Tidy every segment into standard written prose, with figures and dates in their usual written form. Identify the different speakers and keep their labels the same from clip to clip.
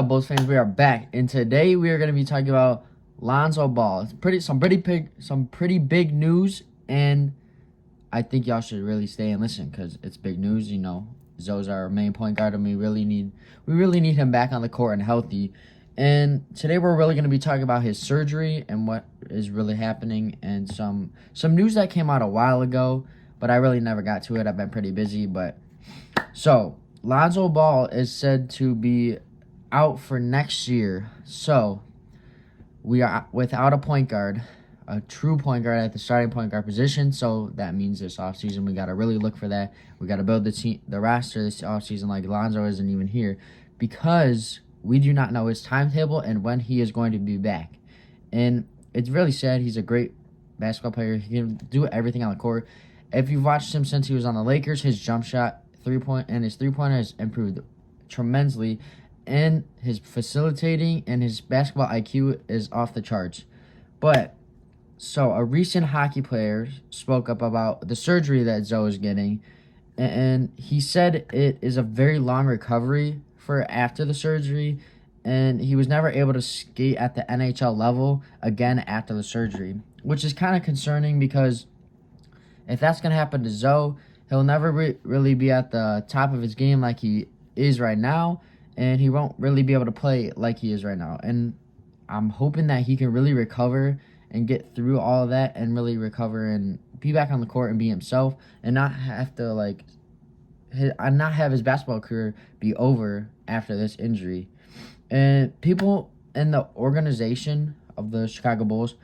Speaker 1: Bulls fans, we are back, and today we are going to be talking about Lonzo Ball. It's some pretty big news, and I think y'all should really stay and listen because it's big news. You know, Zoe's our main point guard, and we really need him back on the court and healthy. And today we're really going to be talking about his surgery and what is really happening, and some news that came out a while ago, but I really never got to it. I've been pretty busy, but so Lonzo Ball is said to be out for next year. So we are without a point guard, a true point guard at the starting point guard position. So that means this offseason we got to really look for that. We got to build the roster this offseason like Lonzo isn't even here because we do not know his timetable and when he is going to be back. And it's really sad. He's a great basketball player. He can do everything on the court. If you've watched him since he was on the Lakers, his jump shot, his three-pointer has improved tremendously. And his facilitating and his basketball IQ is off the charts. But, so a recent hockey player spoke up about the surgery that Zoe is getting, and he said it is a very long recovery for after the surgery, and he was never able to skate at the NHL level again after the surgery, which is kind of concerning because if that's going to happen to Zoe, he'll never really be at the top of his game like he is right now, and he won't really be able to play like he is right now. And I'm hoping that he can really recover and get through all of that and really recover and be back on the court and be himself and not have to not have his basketball career be over after this injury. And people in the organization of the Chicago Bulls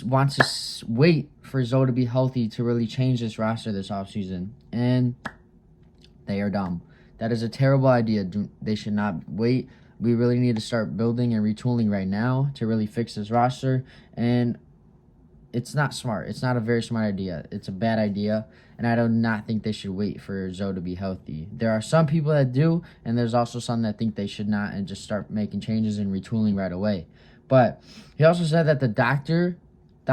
Speaker 1: want to wait for Zoe to be healthy to really change this roster this offseason. And they are dumb. That is a terrible idea. They should not wait. We really need to start building and retooling right now to really fix this roster. And it's not smart. It's not a very smart idea. It's a bad idea. And I do not think they should wait for Zoe to be healthy. There are some people that do, and there's also some that think they should not and just start making changes and retooling right away. But he also said that the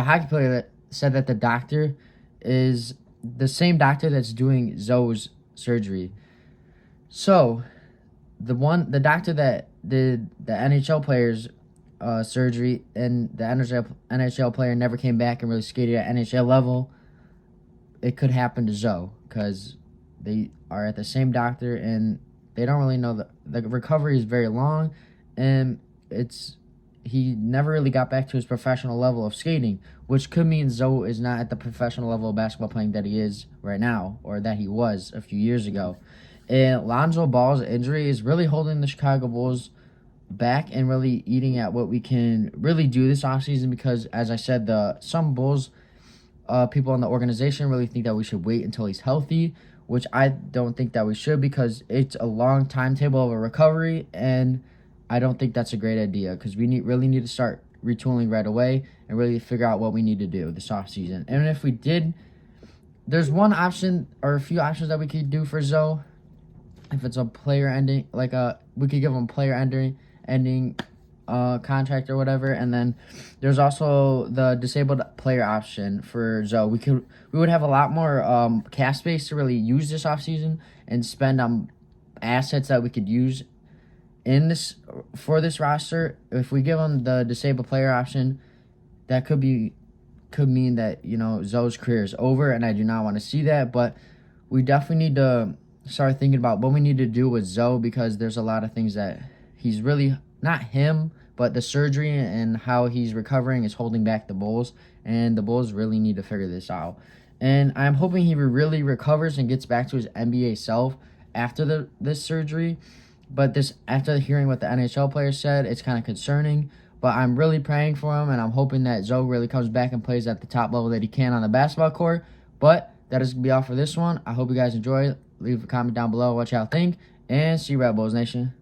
Speaker 1: hockey player that said that the doctor is the same doctor that's doing Zoe's surgery. So, the doctor that did the NHL player's surgery and the NHL player never came back and really skated at NHL level, it could happen to Zoe because they are at the same doctor and they don't really know the recovery is very long, and he never really got back to his professional level of skating, which could mean Zoe is not at the professional level of basketball playing that he is right now or that he was a few years ago. And Lonzo Ball's injury is really holding the Chicago Bulls back and really eating at what we can really do this offseason because, as I said, some Bulls people in the organization really think that we should wait until he's healthy, which I don't think that we should because it's a long timetable of a recovery, and I don't think that's a great idea because we really need to start retooling right away and really figure out what we need to do this offseason. And if we did, there's one option or a few options that we could do for Zoe. If it's a player ending, we could give him a player ending contract or whatever, and then there's also the disabled player option for Zoe. We would have a lot more cap space to really use this offseason and spend on assets that we could use for this roster. If we give him the disabled player option, that could mean that Zoe's career is over, and I do not want to see that. But we definitely need to start thinking about what we need to do with Zoe because there's a lot of things that he's really not him, but the surgery and how he's recovering is holding back the Bulls, and the Bulls really need to figure this out. And I'm hoping he really recovers and gets back to his NBA self after this surgery. But after hearing what the NHL player said, it's kind of concerning. But I'm really praying for him, and I'm hoping that Zoe really comes back and plays at the top level that he can on the basketball court. But that is going to be all for this one. I hope you guys enjoy. Leave a comment down below what y'all think, and see you, Red Bulls Nation.